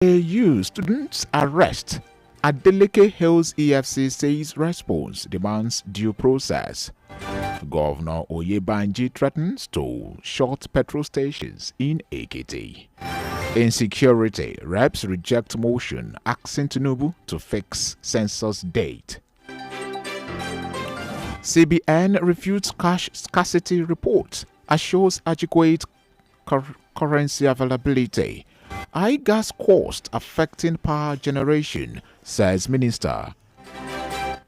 AU students arrest. Adeleke hails EFC, says response demands due process. Governor Oyebanji threatens to short petrol stations in Ekiti. Insecurity, reps reject motion asking Tinubu to fix census date. CBN refutes cash scarcity report, assures adequate currency availability. High gas cost affecting power generation, says minister.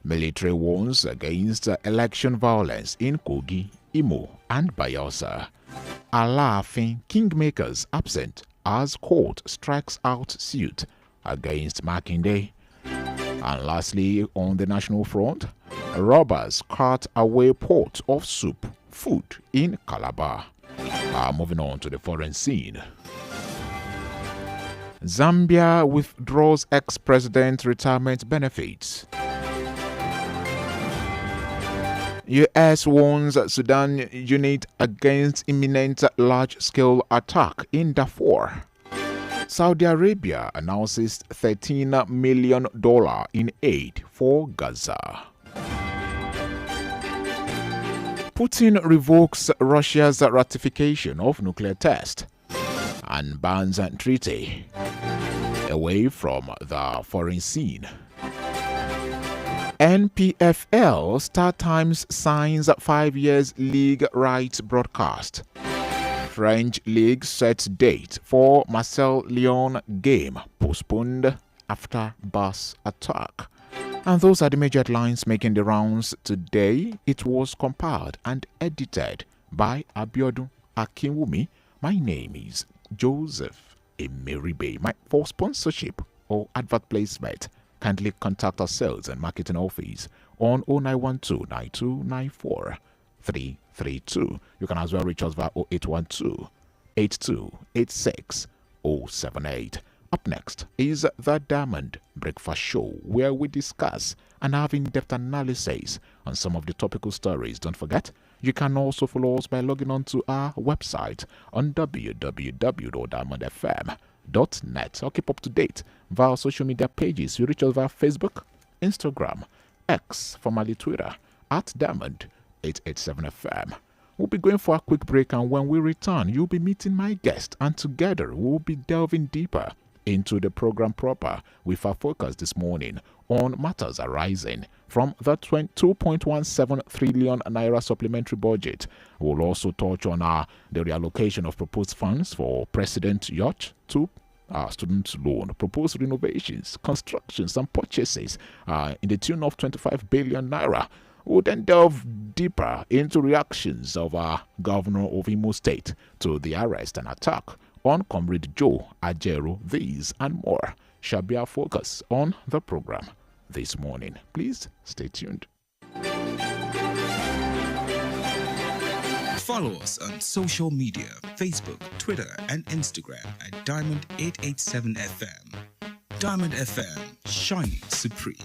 Military warns against election violence in Kogi, Imo, and Bayelsa. Alaafin kingmakers absent as court strikes out suit against Makinde. And lastly, on the national front, robbers cart away pot of soup, food in Calabar. Moving on to the foreign scene. Zambia withdraws ex-president retirement benefits. US warns Sudan unit against imminent large-scale attack in Darfur. Saudi Arabia announces $13 million in aid for Gaza. Putin revokes Russia's ratification of nuclear test and bans treaty. Away from the foreign scene. NPFL Star Times signs 5 years league rights broadcast. French league sets date for Marcel Lyon game postponed after bus attack. And those are the major headlines making the rounds today. It was compiled and edited by Abiodun Akinwumi. My name is Joseph Emeribe. For sponsorship or advert placement, kindly contact our sales and marketing office on 0912 9294 332. You can as well reach us via 0812 8286 078. Up next is the Diamond Breakfast Show, where we discuss and have in-depth analysis on some of the topical stories. Don't forget, you can also follow us by logging on to our website on www.diamondfm.net. Or keep up to date via our social media pages. You reach us via Facebook, Instagram, X, formerly Twitter, at Diamond887FM. We'll be going for a quick break, and when we return, you'll be meeting my guest, and together we'll be delving deeper into the program proper with our focus this morning on matters arising from the 2.17 trillion naira supplementary budget. We'll also touch on the reallocation of proposed funds for President Yacht to student loan, proposed renovations, constructions, and purchases in the tune of 25 billion naira. We'll then delve deeper into reactions of our governor of Imo State to the arrest and attack on Comrade Joe Ajero. These and more shall be our focus on the program this morning. Please stay tuned. Follow us on social media, Facebook, Twitter, and Instagram at Diamond887FM. Diamond FM, shining supreme.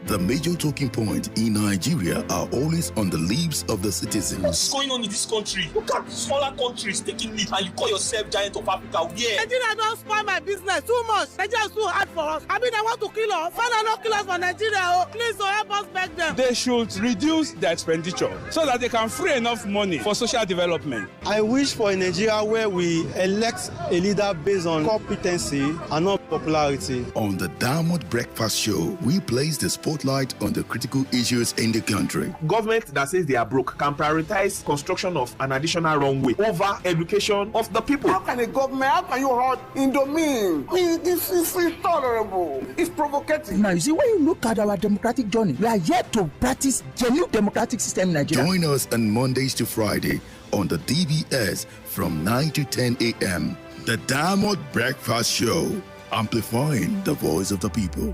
The major talking points in Nigeria are always on the lips of the citizens. What's going on in this country? Look at smaller countries taking lead, and you call yourself giant of Africa. Yeah. Nigeria don't spoil my business too much. Nigeria is too hard for us. I mean, they want to kill us. Father, not kill us for Nigeria. Oh, please, help us beg them. They should reduce their expenditure so that they can free enough money for social development. I wish for a Nigeria where we elect a leader based on competency and not popularity. On the Diamond Breakfast Show, we place the spotlight on the critical issues in the country. Government that says they are broke can prioritize construction of an additional runway over education of the people. How can a government, how can you hold Indomine? I mean, this is intolerable. It's provocative. Now, you see, when you look at our democratic journey, we are yet to practice genuine democratic system in Nigeria. Join us on Mondays to Friday on the DBS from 9 to 10 a.m. The Diamond Breakfast Show, amplifying the voice of the people.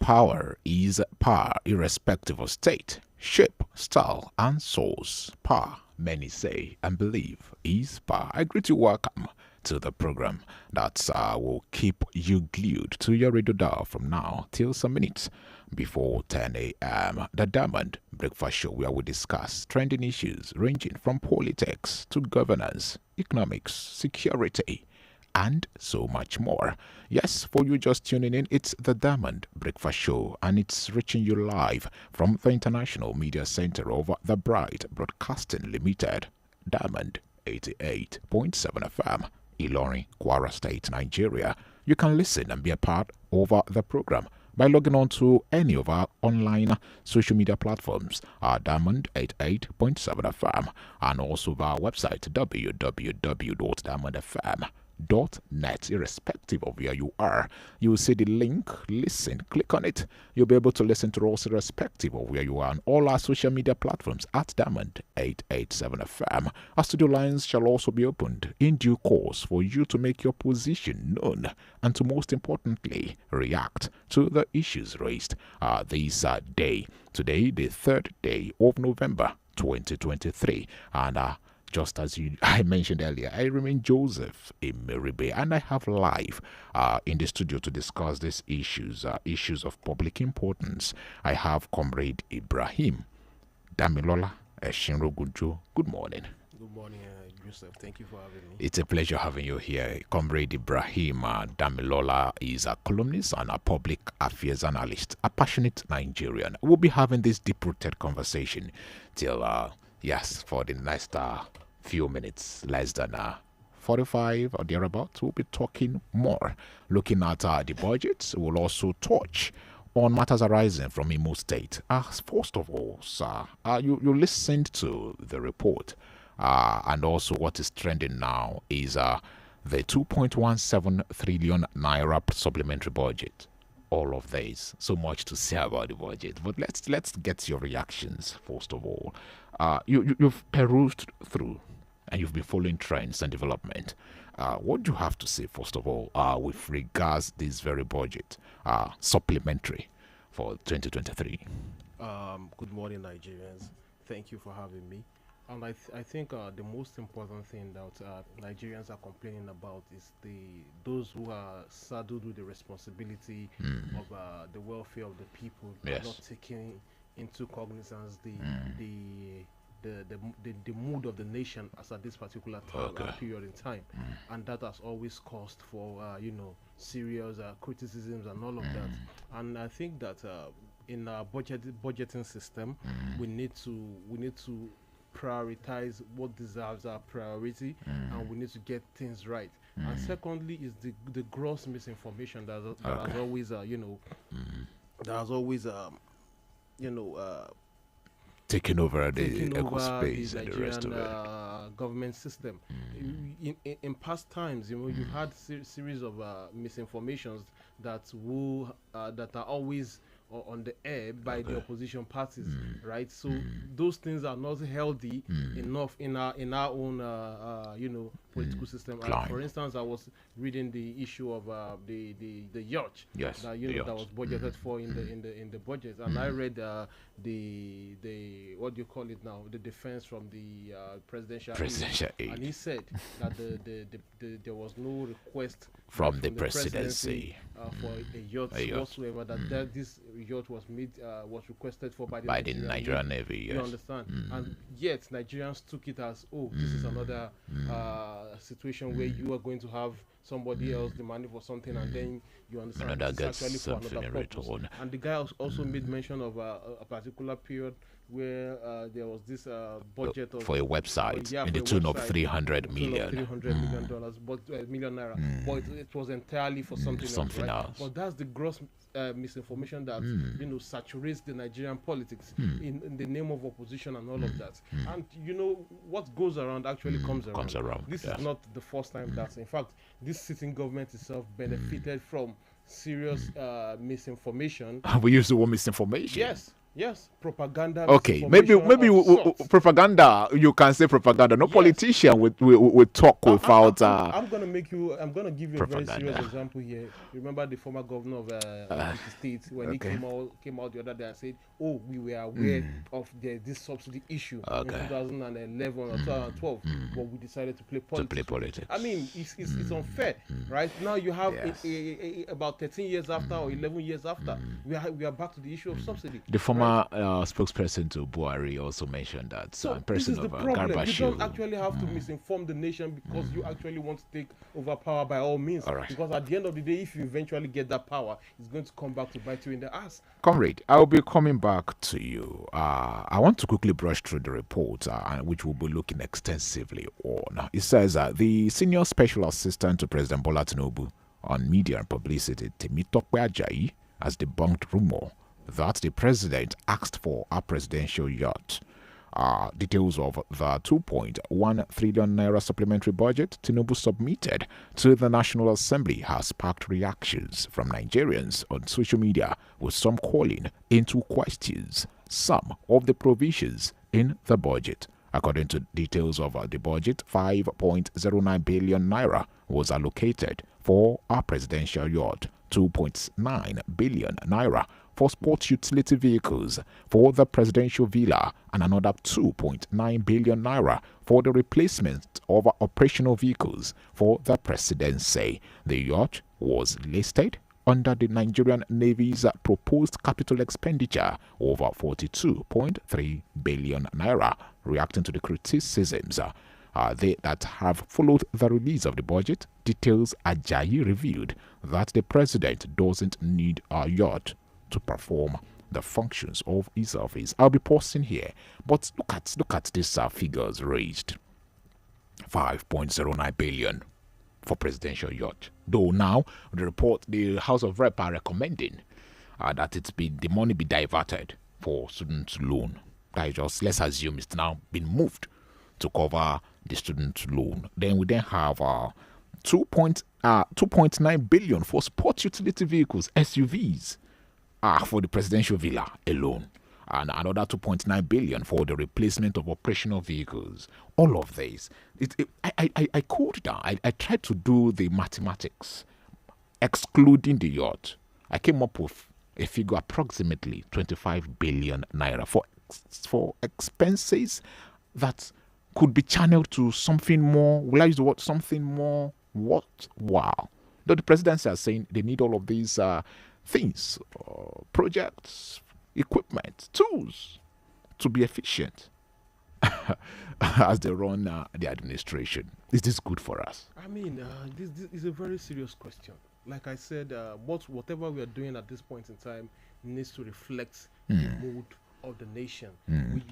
Power is power, irrespective of state, shape, style, and source. Power, many say and believe, is power. I greet you, welcome to the program that will keep you glued to your radio dial from now till some minutes before 10 a.m. The Diamond Breakfast Show, where we discuss trending issues ranging from politics to governance, economics, security, and so much more. Yes, for you just tuning in, it's the Diamond Breakfast Show, and it's reaching you live from the International Media Center of the Bright Broadcasting Limited, Diamond 88.7 FM, Ilorin, Kwara State, Nigeria. You can listen and be a part of the program by logging on to any of our online social media platforms, our Diamond 88.7 FM, and also our website www.diamondfm.net. Irrespective of where you are, you will see the link. Listen, click on it. You'll be able to listen to us irrespective of where you are on all our social media platforms at Diamond 887 FM. Our studio lines shall also be opened in due course for you to make your position known and to, most importantly, react to the issues raised this day. Today, the 3rd day of November 2023, and just as I mentioned earlier, I remain Joseph Emeribe, and I have live in the studio to discuss these issues, issues of public importance. I have Comrade Ibrahim Damilola Eshinrogujo. Good morning. Good morning, Joseph. Thank you for having me. It's a pleasure having you here. Comrade Ibrahim Damilola is a columnist and a public affairs analyst, a passionate Nigerian. We'll be having this deep-rooted conversation till, for the next few minutes, less than 45 or thereabouts. We'll be talking more, looking at the budget. We'll also touch on matters arising from Imo State. First of all, sir, you listened to the report, and also what is trending now is the 2.17 trillion naira supplementary budget. All of this, so much to say about the budget, but let's get your reactions first of all. You've perused through and you've been following trends and development. What do you have to say first of all with regards this very budget supplementary for 2023? Good morning, Nigerians. Thank you for having me. And I think the most important thing that Nigerians are complaining about is those who are saddled with the responsibility of the welfare of the people, not taking into cognizance the mood of the nation as at this particular time, period in time, and that has always caused for serious criticisms and all of that. And I think that in our budgeting system, we need to prioritize what deserves our priority, and we need to get things right. And secondly is the gross misinformation that has always taking over the eco space and the rest of it. Government system. In past times, you've had series of misinformations that are always on the air by the opposition parties, right? So those things are not healthy enough in our own political system. For instance, I was reading the issue of the yacht that that was budgeted for in the budget, and I read the what do you call it now, the defense from the presidential aid. And he said that there was no request from the presidency for a yacht whatsoever, that this yacht was requested for by the Nigerian Navy. You understand? And yet Nigerians took it as, this is another situation where you are going to have somebody else demanding for something, and then you understand it's actually for another purpose. And the guy also made mention of a particular period where there was this budget for a website in the tune of $300 million. Million naira, but it was entirely for something else. But that's the gross misinformation that saturates the Nigerian politics in the name of opposition and all of that. And what goes around actually comes around. This is not the first time that, in fact, this sitting government itself benefited from serious misinformation. We use the word misinformation. Yes. Yes, propaganda. Okay, maybe propaganda. You can say propaganda. No politician would talk without. I'm gonna give you propaganda. A very serious example here. Remember the former governor of the state when he came out the other day and said, "Oh, we were aware of this subsidy issue in 2011 or 2012, but we decided to play politics." I mean, it's unfair, right? Now you have about 13 years after or 11 years after, we are back to the issue of subsidy. The former spokesperson to Buhari also mentioned that. So this is the problem. You don't actually have to misinform the nation because you actually want to take over power by all means. All right. Because at the end of the day, if you eventually get that power, it's going to come back to bite you in the ass. Comrade, I'll be coming back to you. I want to quickly brush through the report, which we'll be looking extensively on. It says the senior special assistant to President Bola Tinubu on media and publicity, Temitope Ajayi, has debunked rumor that the president asked for a presidential yacht. Details of the 2.1 trillion naira supplementary budget Tinubu submitted to the National Assembly has sparked reactions from Nigerians on social media, with some calling into questions some of the provisions in the budget. According to details of the budget, 5.09 billion naira was allocated for a presidential yacht, 2.9 billion naira for sports utility vehicles for the presidential villa, and another 2.9 billion naira for the replacement of operational vehicles for the presidency. The yacht was listed under the Nigerian Navy's proposed capital expenditure over 42.3 billion naira. Reacting to the criticisms that have followed the release of the budget, details Ajayi revealed that the president doesn't need a yacht to perform the functions of his office. I'll be pausing here, but look at these figures raised. 5.09 billion for presidential yacht. Though now the House of Rep are recommending that the money be diverted for student loan. That is just, let's assume it's now been moved to cover the student loan. Then we have 2.9 billion for sports utility vehicles, SUVs, for the presidential villa alone, and another 2.9 billion for the replacement of operational vehicles. All of this, I cooled down. I tried to do the mathematics, excluding the yacht. I came up with a figure approximately 25 billion naira for expenses that could be channeled to something more. Will I use the word something more? What? Wow. Though the presidency are saying they need all of these things, projects, equipment, tools to be efficient as they run the administration. Is this good for us? I mean, this is a very serious question. Like I said, whatever we are doing at this point in time needs to reflect the mood of the nation.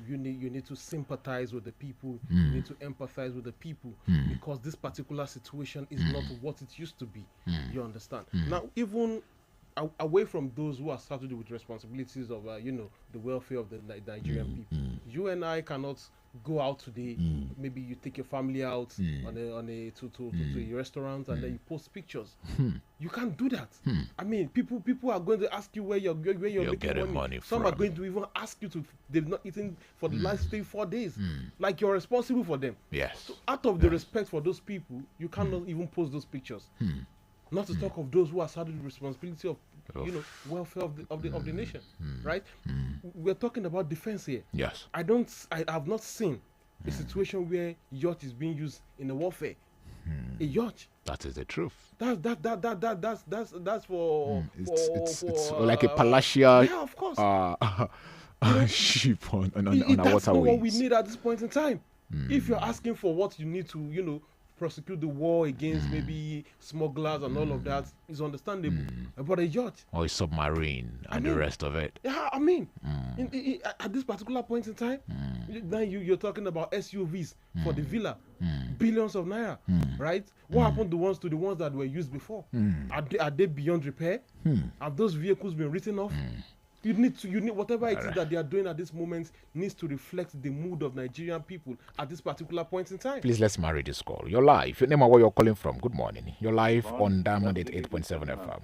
You need to sympathize with the people. You need to empathize with the people because this particular situation is not what it used to be. You understand? Now, even away from those who are saddled with responsibilities of the welfare of the Nigerian people, you and I cannot go out today. Maybe you take your family out to a restaurant and then you post pictures. You can't do that. I mean, people are going to ask you where you're getting money. Some are going to even ask you to. They've not eaten for the last 3-4 days. Like you're responsible for them. Yes. So out of the respect for those people, you cannot even post those pictures. Not to talk of those who are saddled with responsibility of welfare of the nation, right? We're talking about defense here. Yes. I have not seen a situation where yacht is being used in a warfare. A yacht. That is the truth. That's for it's like a palatial of course. ship on our waterways. That's not what we need at this point in time. If you're asking for what you need to prosecute the war against maybe smugglers and all of that, is understandable. But a yacht or a submarine and the rest of it. Yeah, I mean, at this particular point in time, now you're talking about SUVs for the villa, billions of naira, right? What happened to the ones that were used before? Are they beyond repair? Have those vehicles been written off? You need whatever it is that they are doing at this moment needs to reflect the mood of Nigerian people at this particular point in time. Please, let's marry this call. You're live. Your name and where you're calling from. Good morning. You're live on Diamond 88.7 FM.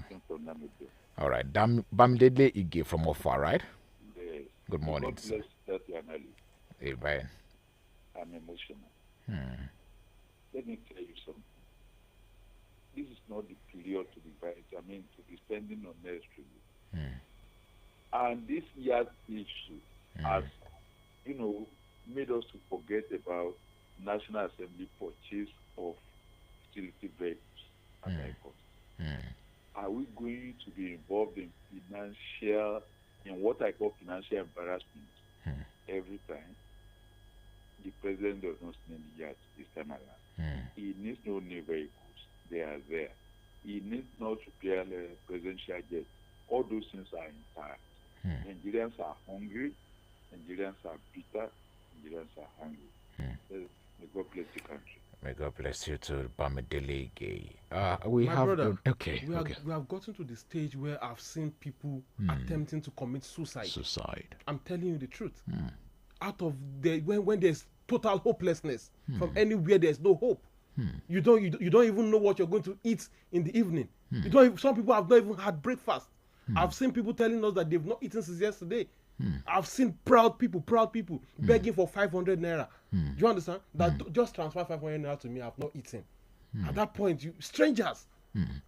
All right. Bamidele Ige from Ofa, right? Yes. Good morning. God bless that analyst. Amen. I'm emotional. Let me tell you something. This is not the period to be to be spending unnecessarily. And this year's issue has, made us to forget about National Assembly purchase of utility vehicles and vehicles. Are we going to be involved in what I call financial embarrassment every time the president does not spend the yard this time around? He needs no new vehicles. They are there. He needs not to repair the presidential jet. All those things are intact. Nigerians are hungry. Nigerians are bitter. Nigerians are hungry. May God bless the country. May God bless you too, Bamidele Gay. My brother, we have gotten to the stage where I've seen people attempting to commit suicide. I'm telling you the truth. Out of when there's total hopelessness from anywhere, there's no hope. You don't even know what you're going to eat in the evening. Some people have not even had breakfast. I've seen people telling us that they've not eaten since yesterday. I've seen proud people begging for 500 naira. Do you understand? That just transfer 500 naira to me, I've not eaten. At that point, strangers,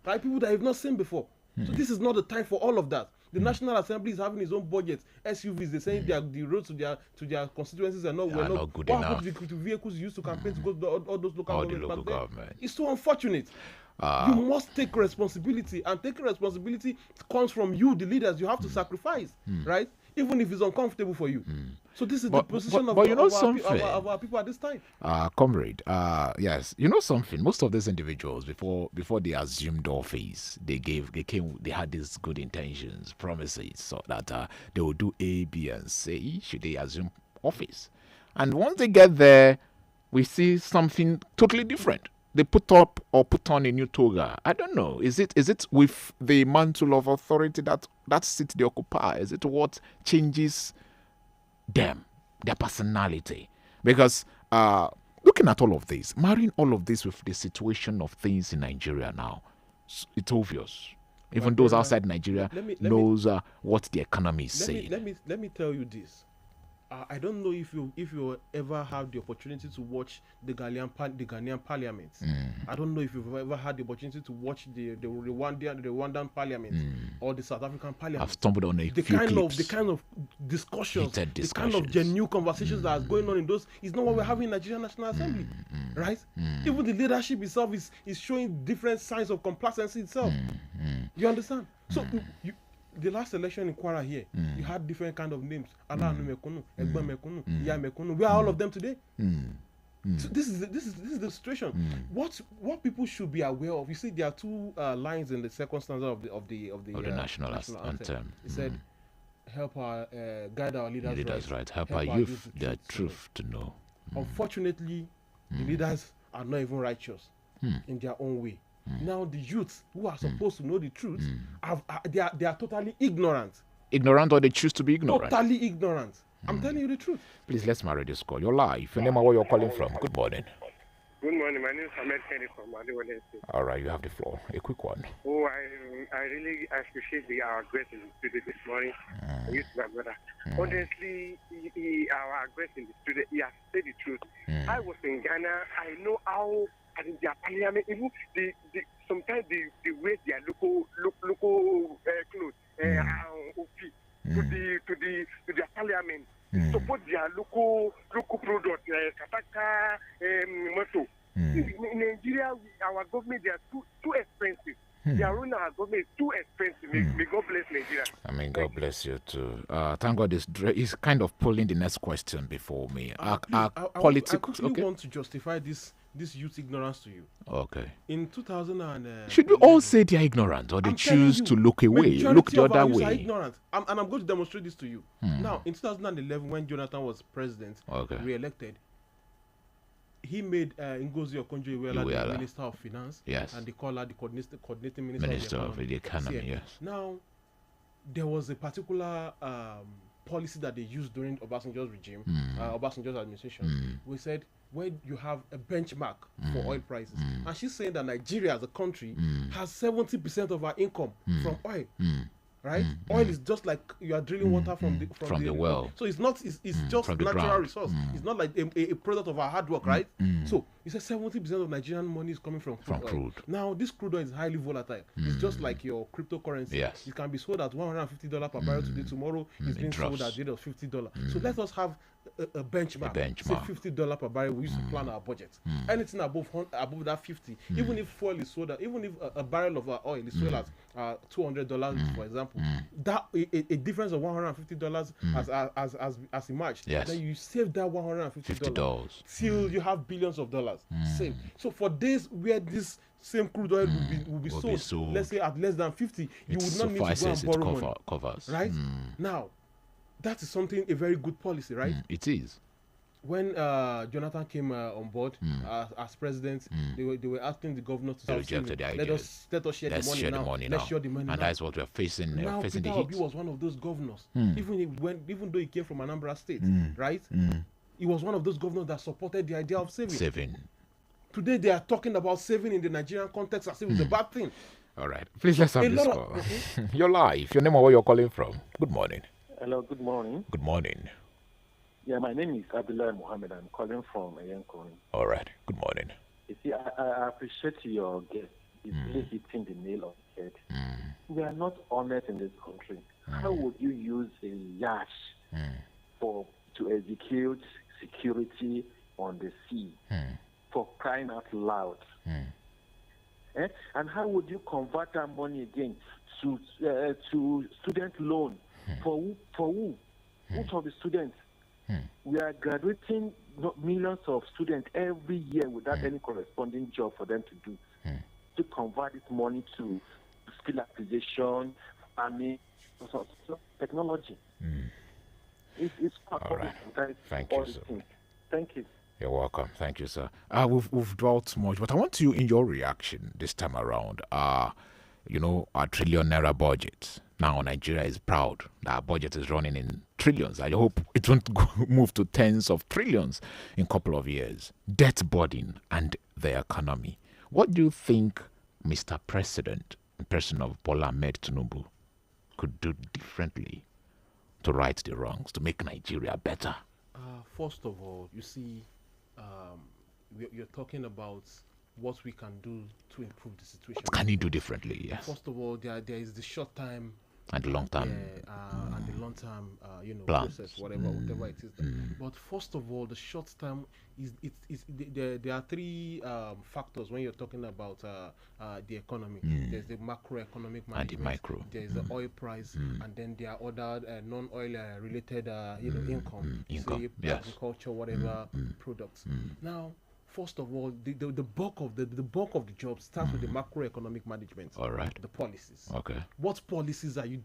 right? People that I've not seen before. So this is not the time for all of that. The National Assembly is having its own budget. SUVs, they're saying the roads to their constituencies are not good enough. What happened to vehicles used to campaign to go to all those local governments? It's so unfortunate. You must take responsibility, and taking responsibility comes from you, the leaders. You have to sacrifice, right? Even if it's uncomfortable for you. So this is the position of our people at this time. Comrade, yes, you know something. Most of these individuals, before they assumed office, they had these good intentions, promises, so that they will do A, B, and C should they assume office. And once they get there, we see something totally different. They put up or put on a new toga. I don't know. Is it with the mantle of authority that seat they occupy? Is it what changes them, their personality? Because looking at all of this, marrying all of this with the situation of things in Nigeria now, it's obvious. Even those outside Nigeria knows what the economy is saying. Let me tell you this. I don't know if you ever had the opportunity to watch the Ghanaian Parliament. I don't know if you've ever had the opportunity to watch the Rwandan Parliament or the South African Parliament. I've stumbled on the kind of discussions, the kind of genuine conversations that are going on in those is not what we're having in Nigerian National Assembly, right? Even the leadership itself is showing different signs of complacency itself. You understand? So the last election in Kwara here, you had different kind of names. Allah Mekunu, Egba Mekunu, Ya Mekunu. Where are all of them today? So this is the situation. What people should be aware of. You see, there are two lines in the second stanza of the national anthem. It said, "Help our guide our leaders right. Help our youth their truth to know." Unfortunately, the leaders are not even righteous in their own way. Now the youths who are supposed to know the truth, they are totally ignorant. Ignorant, or they choose to be ignorant? Totally ignorant. I'm telling you the truth. Please, let's marry this call. You're live. Your name and where you're calling from. Good morning. Good morning. My name is Ahmed Kenny from Adewale State. All right, you have the floor. A quick one. Oh, I really appreciate our guest in the studio this morning. You, my brother. Honestly, our guest in the studio, he has said the truth. I was in Ghana. I know how. And in their parliament, even sometimes they wear their local clothes, to their parliament, support their local product, Kataka, Moto. In Nigeria, our government, they are too expensive. They are running our government too expensive. May God bless Nigeria. I mean, God bless you too. Thank God he's kind of pulling the next question before me. I quickly want to justify this youth ignorance to you. Okay. In 2000 should we all say they are ignorant, or they choose to look away, look the other way? Are ignorant. And I'm going to demonstrate this to you. Now, in 2011, when Jonathan was president, re-elected, he made Ngozi Okonjo-Iweala the Minister of Finance, and they call her the coordinating Minister of the Economy. Yes. Now, there was a particular policy that they used during Obasanjo's regime, Obasanjo's administration. We said, when you have a benchmark for oil prices, and she's saying that Nigeria as a country has 70% of our income from oil. right? Oil is just like you are drilling water from the well. So it's not. It's just natural ground. resource. It's not like a product of our hard work, right? So you said 70% of Nigerian money is coming from crude. Now this crude oil is highly volatile. It's just like your cryptocurrency. Yes. It can be sold at $150 per barrel today. Tomorrow it's being sold at $50. So let us have a benchmark. Say $50 per barrel. We used to plan our budget. Anything above that 50, even if fuel is sold at, even if a barrel of oil is sold at $200, for example, that a difference of $150 as emerged. Yes. Then you save that $150 till you have billions of dollars saved. So for days where this same crude oil will be sold, let's say at less than 50, you would not need to go and borrow money. Covers. Right? Now, that is a very good policy, right? It is. When Jonathan came on board as president, they were asking the governor to rejected the ideas. Let us share the money now. Let's share the money now. And that's what we are facing. Now, facing Peter the Obi was one of those governors. Even though he came from Anambra State, right? He was one of those governors that supported the idea of saving. Today they are talking about saving in the Nigerian context as if it's a bad thing. All right. Please let's have this call. You're live. Your name and where you're calling from. Good morning. Hello, good morning. Good morning. Yeah, my name is Abdullah Mohammed. I'm calling from Ayenkoni. All right. Good morning. You see, I appreciate your guest. He's really hitting the nail on the head. We are not honest in this country. How would you use a yacht to execute security on the sea for crying out loud? And how would you convert that money again to student loan? For who? Who for the students? We are graduating millions of students every year without any corresponding job for them to do. To convert this money to skill acquisition, farming, technology. It's all right. Thank you, sir. Thank you. You're welcome. Thank you, sir. We've dwelt much, but I want you, in your reaction this time around, our trillion naira budget. Now Nigeria is proud that our budget is running in trillions. I hope it won't move to tens of trillions in a couple of years. Debt burden and the economy. What do you think Mr. President, in person of Bola Ahmed Tinubu, could do differently to right the wrongs, to make Nigeria better? First of all, you see, you're talking about what we can do to improve the situation. What can you do differently? Yes. First of all, there is the short time and the long term, and the long term, process, whatever it is. But first of all, the short term there are three factors when you're talking about the economy. There's the macroeconomic management, and the micro. There's the oil price, and then there are other non-oil related income, say agriculture, whatever products. Now, first of all, the bulk of the job starts with the macroeconomic management. All right. The policies. Okay. What policies are you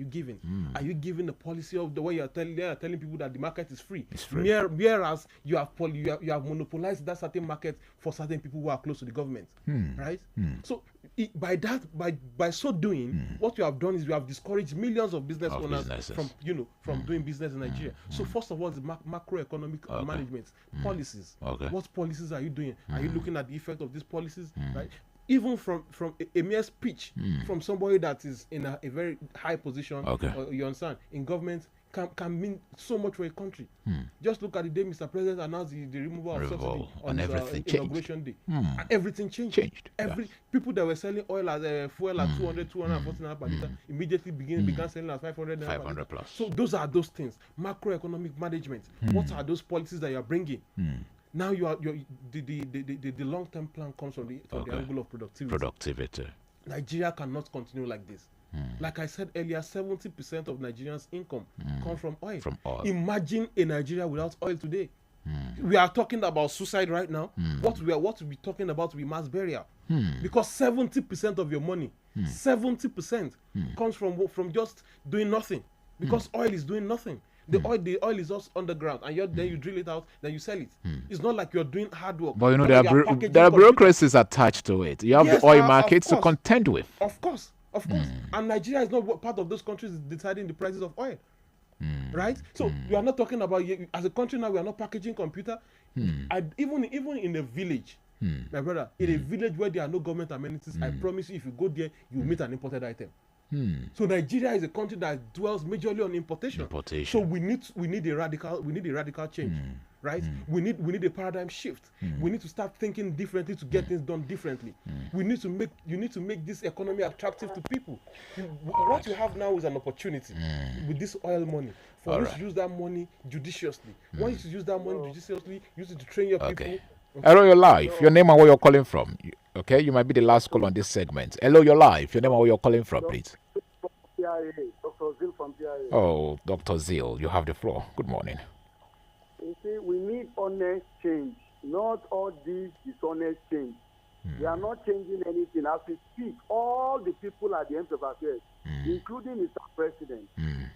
giving? Are you giving the policy of the way you're telling people that the market is free? It's free. Whereas you have monopolized that certain market for certain people who are close to the government, right? So by so doing, what you have done is you have discouraged millions of business owners from doing business in Nigeria. So first of all, the macroeconomic management policies. Okay. What policies are you doing? Are you looking at the effect of these policies? Right? Even from a mere speech from somebody that is in a very high position, or you understand, in government, can mean so much for a country. Just look at the day Mr. President announced the removal of subsidy on his inauguration day. Everything changed. People that were selling oil as fuel at 240 naira per liter immediately began selling at 500 naira 500 plus. So those are those things. Macroeconomic management. What are those policies that you are bringing? Now the long-term plan comes from the angle of productivity. Nigeria cannot continue like this. Like I said earlier, 70% of Nigerians' income comes from oil. Imagine a Nigeria without oil today. We are talking about suicide right now. What we talking about will be mass burial. Because 70% of your money, 70% comes from just doing nothing. Because oil is doing nothing. The oil is just underground, and then you drill it out, then you sell it. It's not like you're doing hard work. But there are bureaucracies attached to it. You have the oil markets to contend with. Of course. And Nigeria is not part of those countries deciding the prices of oil. Right? So we are not talking about, as a country now, we are not packaging computer. Even in a village, my brother, in a village where there are no government amenities, I promise you, if you go there, you will meet an imported item. So Nigeria is a country that dwells majorly on importation. So we need a radical change, right? We need a paradigm shift. We need to start thinking differently to get things done differently. You need to make this economy attractive to people. What you have now is an opportunity with this oil money for us to use that money judiciously. Once you use that money judiciously, use it to train your people. Hello, you're live. Your name and where you're calling from. Okay, you might be the last call on this segment. Hello, you're live. Your name and where you're calling from, please. Dr. Zil from PIA. Oh, Dr. Zil, you have the floor. Good morning. You see, we need honest change, not all this dishonest change. We are not changing anything. As we speak, all the people at the end of affairs, including Mr. President,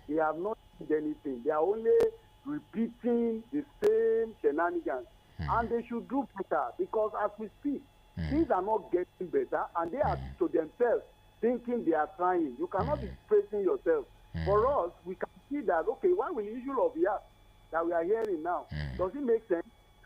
they have not changed anything. They are only repeating the same shenanigans. And they should do better, because as we speak, things are not getting better, and they are to themselves thinking they are trying. You cannot be praising yourself. For us, we can see that, okay, why will the issue of the act that we are hearing now, does it make sense?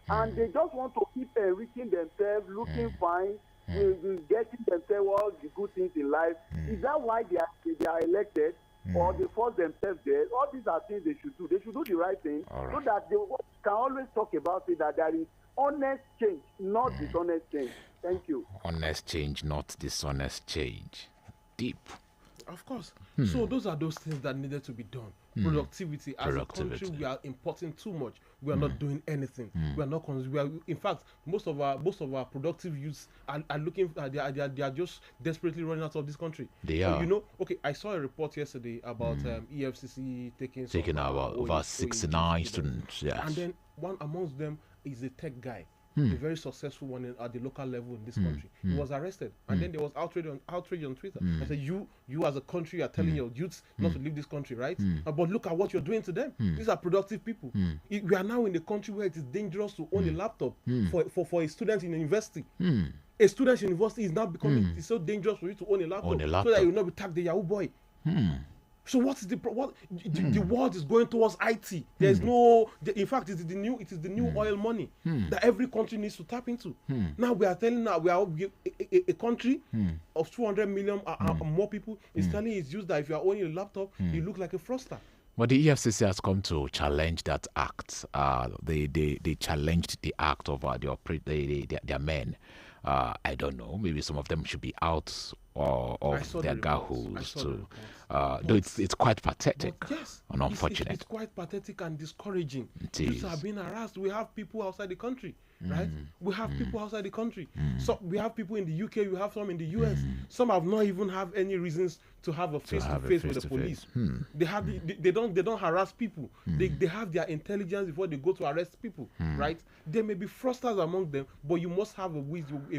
And they just want to keep enriching themselves, looking fine, getting themselves all the good things in life. Is that why they are elected? Or they force themselves there? All these are things they should do. They should do the right thing, so that they can always talk about it, that there is honest change, not dishonest change. Thank you. Honest change, not dishonest change. Deep. Of course. So those are those things that needed to be done. Productivity. As a country, we are importing too much. We are not doing anything. We are not. In fact, most of our productive youths are looking. They are just desperately running out of this country. They are. You know. Okay, I saw a report yesterday about EFCC taking about over 69 students. Yes. And then one amongst them is a tech guy. A very successful one at the local level in this country. He was arrested, and then there was outrage on Twitter. I said, you as a country are telling your youths not to leave this country, right? But look at what you're doing to them. These are productive people. We are now in a country where it is dangerous to own a laptop for a student in a university. A student in university is now becoming it's so dangerous for you to own a laptop, so that you will not be tagged the Yahoo boy. So what is the world is going towards IT? There is no. In fact, it is the new oil money that every country needs to tap into. Now we are telling a country of 200 million more people is telling its youth that if you are owning a laptop, you look like a fraudster. But the EFCC has come to challenge that act. They challenged the act of their men. I don't know. Maybe some of them should be out of their gahoos too. Though it's quite pathetic and unfortunate. It's quite pathetic and discouraging. Youths are being harassed. We have people outside the country, right? We have people outside the country. So we have people in the UK. We have some in the US. Some have not even have any reasons to have a face-to-face with the police. They don't harass people. They have their intelligence before they go to arrest people, right? There may be fraudsters among them, but you must have a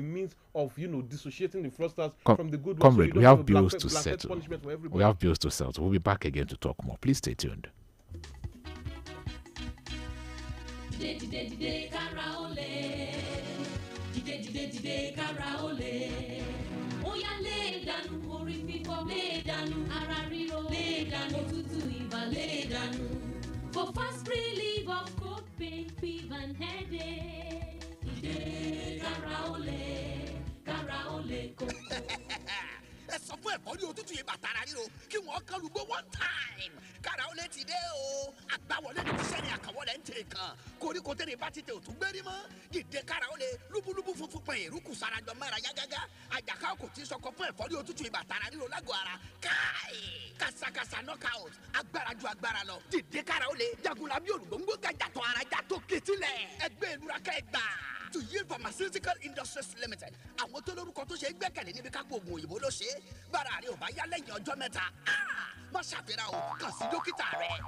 means of dissociating the fraudsters from the good ones. Comrade, we have bills to settle. We have bills to settle. We'll be back again to talk more. Please stay tuned. For fast relief of cold pain, fever and headache. Karaole, koko. Ẹ sọ fún ẹ̀fọ́rí òtútù yìí bàtàrà ríro kí wọ́n kán lùgbọ́ one time. Karaole ti dé o. Àgbàwọlé ní sẹ́ni àkàwọlé ń tẹ̀ kan. Koríko tẹ̀lé bá ti tẹ̀ òtún gbérí mọ́. Dìde Karaole lúbúlúbú funfun pẹ̀ ìrúkù sarajọ mẹ́ra yágágá. Àjàká kò tí sọkọ fún ẹ̀fọ́rí òtútù yìí bàtàrà ríro lágọ̀ ara. Káì! Kàsàkàsà knockout. Agbára ju agbára lọ. Dìde Karaole jagunlabi olùgbòǹgbò gàjàtọ̀ ara jàtọ̀ kìtìlẹ̀. Ẹgbẹ́ ìlú ra kẹgbà. To Yield Pharmaceutical Industries Limited. Àwọn tó lórúkọ tó ṣe gbẹ́kẹ̀lé níbi kápò oògùn òyìnbó ló ṣe é. Bára rẹ̀ ò bá yá lẹ́yìn ọjọ́ mẹ́ta. Má ṣàfihàn o, kàn sí dókítà rẹ̀.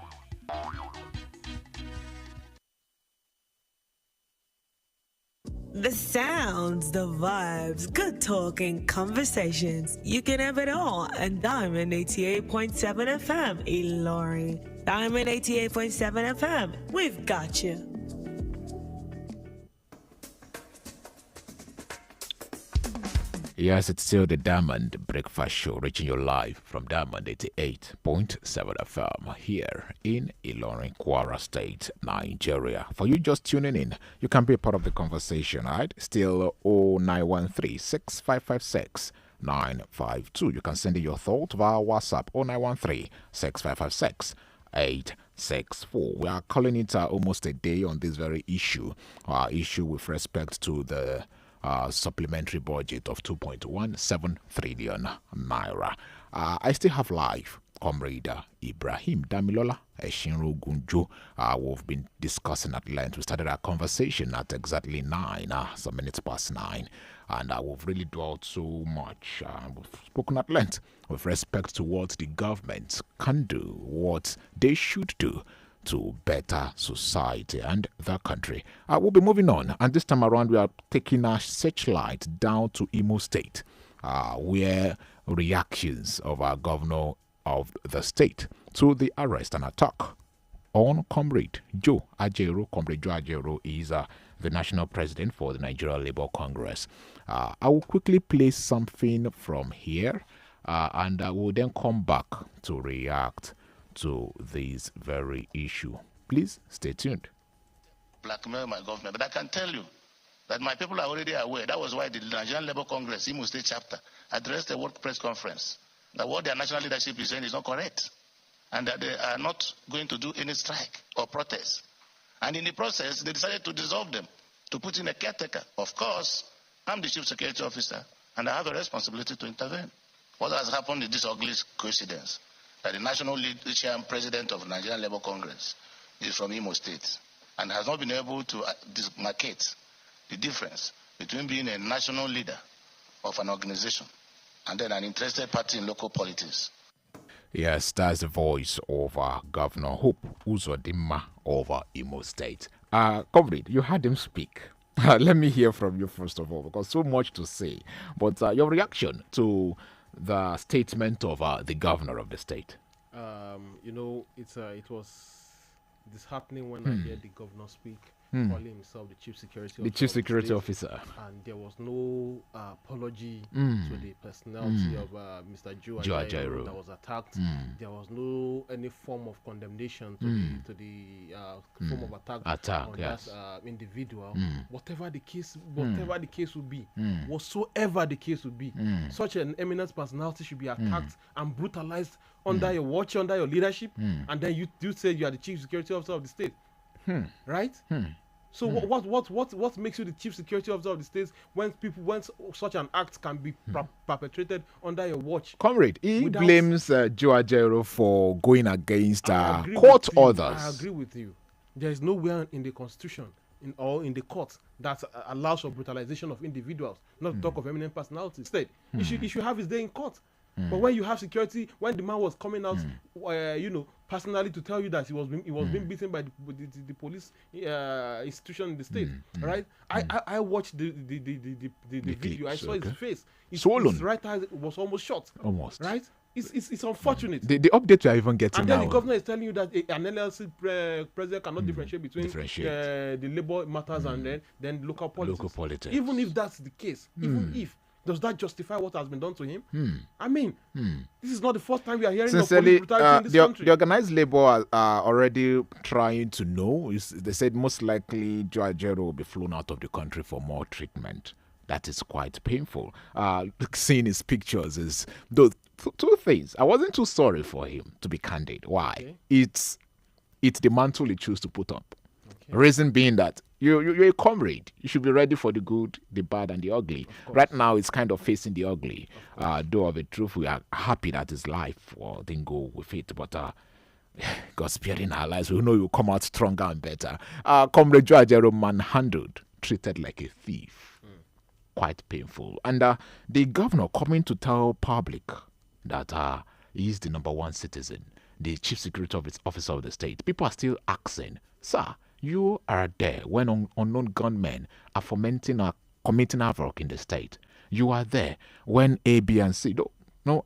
The sounds, the vibes, good talking, conversations. You can have it all on Diamond 88.7 FM, Ilorin. Diamond 88.7 FM, we've got you. Yes, it's still the Diamond Breakfast Show, reaching you live from Diamond 88.7 FM here in Ilorin, Kwara State, Nigeria. For you just tuning in, you can be a part of the conversation, right? Still 0913 6556 952. You can send in your thought via WhatsApp 0913 6556 864. We are calling it almost a day on this very issue with respect to the supplementary budget of 2.17 trillion naira. I still have live Comrade Ibrahim Damilola Eshinro Gunjo. We've been discussing at length. We started our conversation at exactly 9, some minutes past 9. And we've really dwelt so much. We've spoken at length with respect to what the government can do, what they should do to better society and the country. We'll be moving on. And this time around, we are taking our searchlight down to Imo State, where reactions of our governor of the state to the arrest and attack on Comrade Joe Ajero. Comrade Joe Ajero is the national president for the Nigeria Labour Congress. I will quickly play something from here and I will then come back to react to this very issue. Please stay tuned. Blackmail my government, but I can tell you that my people are already aware. That was why the Nigerian Labour Congress, Imo State chapter, addressed a world press conference that what their national leadership is saying is not correct and that they are not going to do any strike or protest. And in the process, they decided to dissolve them, to put in a caretaker. Of course, I'm the chief security officer and I have a responsibility to intervene. What has happened is this ugly coincidence that the national leadership and president of the Nigerian Labour Congress is from Imo State and has not been able to demarcate the difference between being a national leader of an organization and then an interested party in local politics. Yes, that's the voice of Governor Hope Uzodimma of Imo State. Comrade, you heard him speak. Let me hear from you first of all, because so much to say. But your reaction to the statement of the governor of the state? It was disheartening when I heard the governor speak, calling himself the chief security officer. And there was no apology to the personality of Mr. Joe Ajaero that was attacked. There was no any form of condemnation to the form of attack on that individual. Whatever the case would be, whatsoever the case would be, such an eminent personality should be attacked and brutalized under your watch, under your leadership, and then you say you are the chief security officer of the state, right? So what makes you the chief security officer of the state when such an act can be perpetrated under your watch? Comrade, he blames Joe Ajero for going against court orders. I agree with you. There is nowhere in the constitution or in the court that allows for brutalization of individuals, not to talk of eminent personalities. Instead, he should have his day in court. But when you have security, when the man was coming out, personally to tell you that he was being beaten by the police institution in the state, right? I watched the video. I saw his face. Swollen. His right eye was almost shot. Almost. Right? It's unfortunate. The update you are even getting now. And then the governor is telling you that an LLC president cannot differentiate between the labor matters and then local politics. Even if that's the case, even if. Does that justify what has been done to him? I mean, this is not the first time we are hearing of police brutality in this country. The organized labor are already trying to know. They said most likely Joe Ajero will be flown out of the country for more treatment. That is quite painful. Seeing his pictures is two things. I wasn't too sorry for him, to be candid. Why? Okay. It's the mantle he chose to put up. Okay. Reason being that you're a comrade. You should be ready for the good, the bad, and the ugly. Right now, it's kind of facing the ugly. Though of the truth, we are happy that his life didn't go with it. But God sparing our lives, we know you'll come out stronger and better. Comrade Joe Ajero manhandled, treated like a thief. Quite painful. And the governor coming to tell public that he's the number one citizen, the chief security officer of the state. People are still asking, sir, you are there when unknown gunmen are committing havoc in the state. You are there when A, B, and C. No,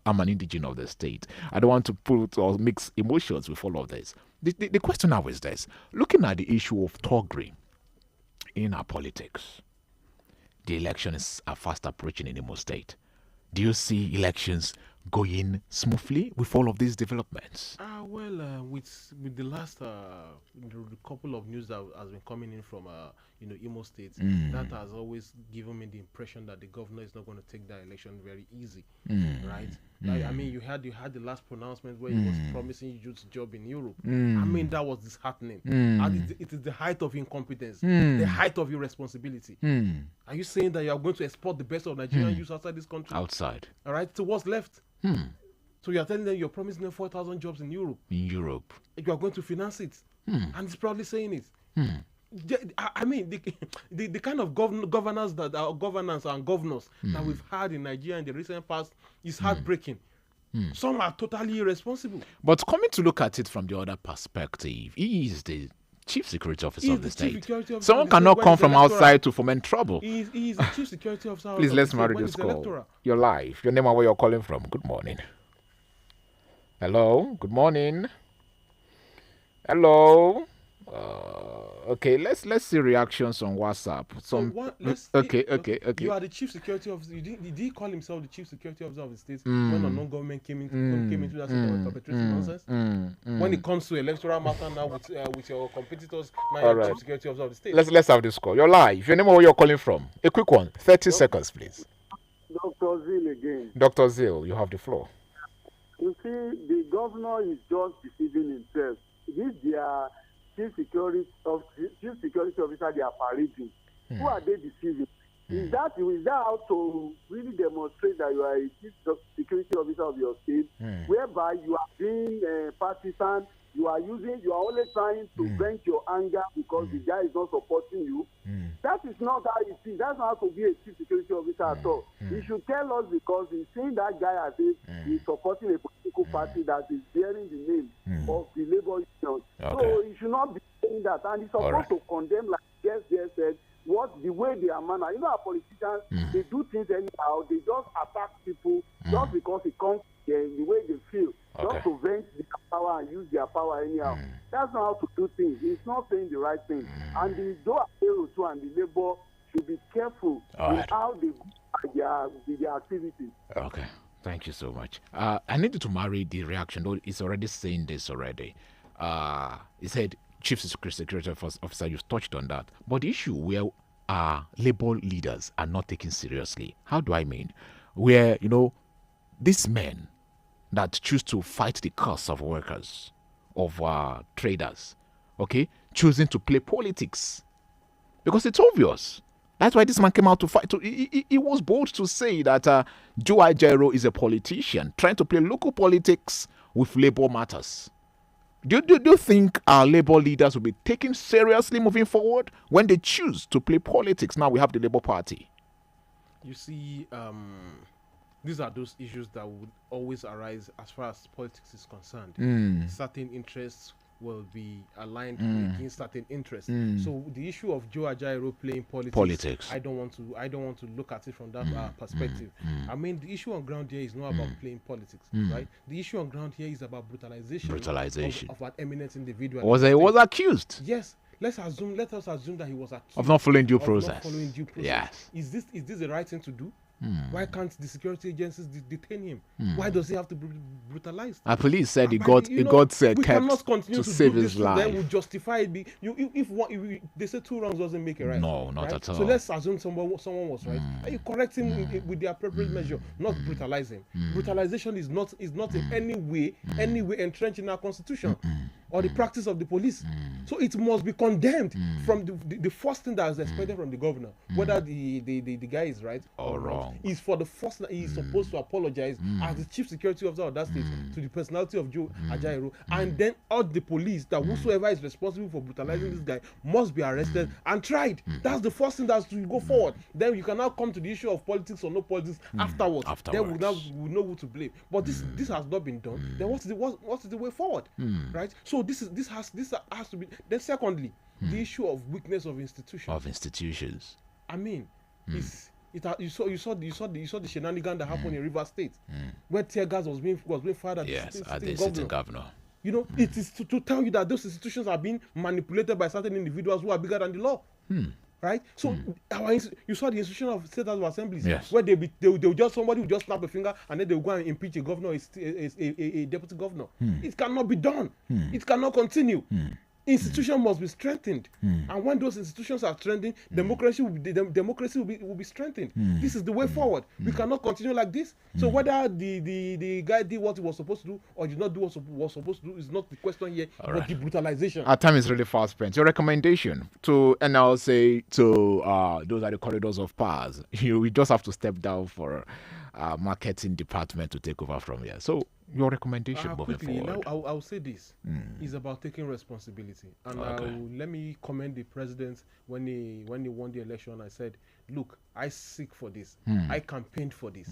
I'm an indigene of the state. I don't want to put or mix emotions with all of this. The question now is this. Looking at the issue of thuggery in our politics, the elections are fast approaching in Imo State. Do you see elections going smoothly with all of these developments? Well, with the last the couple of news that has been coming in from Imo State, that has always given me the impression that the governor is not going to take that election very easy, right? Like, I mean, you had the last pronouncement where he was promising youth job in Europe. I mean, that was disheartening. And it is the height of incompetence, the height of irresponsibility. Are you saying that you are going to export the best of Nigerian youth outside this country? Outside. All right. So what's left? So you are telling them you're promising them 4,000 jobs in Europe. In Europe. You are going to finance it. And he's proudly saying it. I mean, the kind of governance that governance and governors that we've had in Nigeria in the recent past is heartbreaking. Some are totally irresponsible. But coming to look at it from the other perspective, he is the chief security officer of the state. Someone cannot come from outside to foment trouble. He is the chief security officer. Please, let's marry this call. You're live. Your name and where you're calling from. Good morning. Hello. Good morning. Hello. Okay, let's see reactions on WhatsApp. Okay. You are the chief security officer. Did he call himself the chief security officer of the state when a non-government came into that state of perpetrating nonsense? When it comes to electoral matter now with your competitors, now you're chief security officer of the state. Let's have this call. You're live. Your name and where you're calling from. A quick one. 30 seconds, please. Dr. Zil again. Dr. Zil, you have the floor. You see, the governor is just deceiving himself. This their chief security officer they are parading. Who are they deceiving? Is that how to really demonstrate that you are a chief security officer of your state, whereby you are being partisan, you are only trying to vent your anger because the guy is not supporting you? That is not how it is. That's not how to be a chief security officer at all. He should tell us because he's seeing that guy as if he's supporting a political party that is bearing the name of the labor union. So he should not be saying that. And he's supposed to condemn, like Jeff said, the way they are managed. You know, our politicians, they do things anyhow. They just attack people just because it comes the way they feel. Just to vent their power and use their power anyhow. That's not how to do things. He's not saying the right thing. And the Joe too and the labor should be careful in how they do their activities. Okay. Thank you so much. I needed to marry the reaction, though it's already saying this already. He said, Chief Security Officer, you've touched on that. But the issue where labor leaders are not taken seriously. How do I mean? Where, these men that choose to fight the cause of workers, of traders, choosing to play politics. Because it's obvious. That's why this man came out to fight. He was bold to say that Joe Ajaero is a politician trying to play local politics with labor matters. Do you think our labor leaders will be taken seriously moving forward when they choose to play politics? Now we have the Labour Party. You see, these are those issues that would always arise as far as politics is concerned. Certain interests will be aligned against certain interests. So the issue of Joe Ajaero playing politics, I don't want to look at it from that perspective. I mean, the issue on ground here is not about playing politics, right? The issue on ground here is about brutalization of an eminent individual. Was accused. Yes. Let us assume that he was accused of not following due process. Yes. Is this the right thing to do? Why can't the security agencies detain him? Why does he have to be brutalized? Our police said he got kept to save his life. Then we justify it. If they say two wrongs doesn't make it right. No, not at all. So let's assume someone was right. And you correct him with the appropriate measure, not brutalize him. Brutalization is not in any way entrenched in our constitution or the practice of the police. So it must be condemned from the first thing that is expected from the governor, whether the guy is right or wrong. Is for the first that he is supposed to apologize as the chief security officer of that state to the personality of Joe Ajaero, and then all the police that whosoever is responsible for brutalizing this guy must be arrested and tried. That's the first thing that's to go forward. Then you can now come to the issue of politics or no politics afterwards. Then we know who to blame. But this has not been done. Then what is the way forward? Right? So this has to be. Then secondly, the issue of weakness of institutions. I mean, you saw the shenanigan that happened in Rivers State, where tear gas was being fired at the sitting governor. It is to tell you that those institutions are being manipulated by certain individuals who are bigger than the law. right? So you saw the institution of state house of assemblies, where somebody will just snap a finger and then they will go and impeach a governor, a deputy governor. It cannot be done. It cannot continue. Institutions must be strengthened, and when those institutions are strengthened, democracy will be strengthened. This is the way forward. We cannot continue like this. So whether the guy did what he was supposed to do or did not do what he was supposed to do is not the question here, but the brutalization. Our time is really fast spent. Your recommendation to NLC, to those are the corridors of powers. We just have to step down for marketing department to take over from here. So your recommendation moving forward. Now I'll say this is about taking responsibility, and let me commend the president when he won the election. I said, look, I seek for this, I campaigned for this.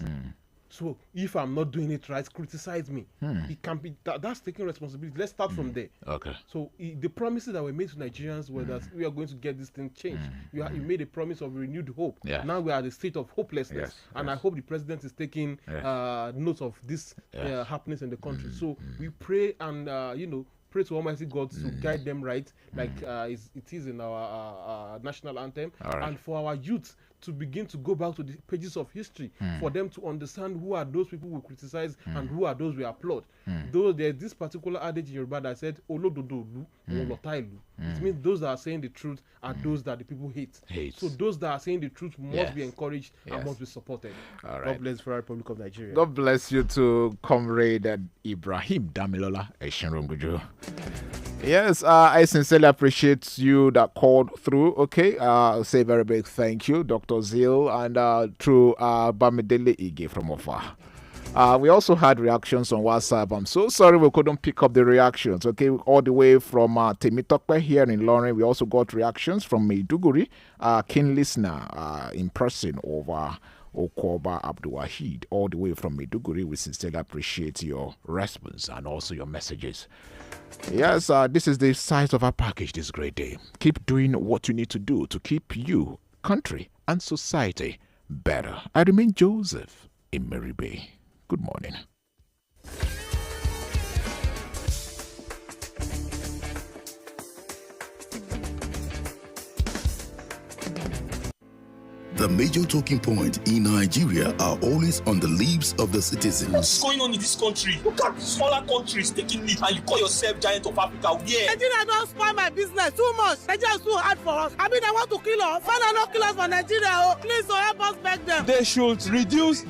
So if I'm not doing it right, criticize me. It can be that's taking responsibility. Let's start from there. Okay. So the promises that were made to Nigerians were that we are going to get this thing changed. You made a promise of renewed hope. Now we are at the state of hopelessness, and I hope the president is taking note of this happenings in the country. So we pray and pray to Almighty God to guide them right, like it is in our national anthem, and for our youth to begin to go back to the pages of history, for them to understand who are those people we criticize and who are those we applaud. Though there's this particular adage in Yoruba that said, Olododolu, Olotailu. It means those that are saying the truth are those that the people hate. So those that are saying the truth must be encouraged and must be supported. God bless the Republic of Nigeria. God bless you too, Comrade Ibrahim Damilola Eshenrongujo. Yes, I sincerely appreciate you that called through. Okay, I'll say very big thank you, Dr. Zil, and through Bamidele Ige from Ofa. We also had reactions on WhatsApp. I'm so sorry we couldn't pick up the reactions. Okay, all the way from Temitokwe here in Lorraine. We also got reactions from Maiduguri, keen listener in person over Okoba Abdul Wahid, all the way from Maiduguri. We sincerely appreciate your response and also your messages. Yes, this is the size of our package this great day. Keep doing what you need to do to keep you, country, and society better. I remain Joseph Emeribe. Good morning. The major talking point in Nigeria are always on the lips of the citizens. What's going on in this country? Look at smaller countries taking lead and you call yourself giant of Africa. Yeah. Nigeria don't spoil my business too much. Nigeria is too hard for us. I mean, I want to kill us. Father, not kill us for Nigeria. Please, help us beg them. They should reduce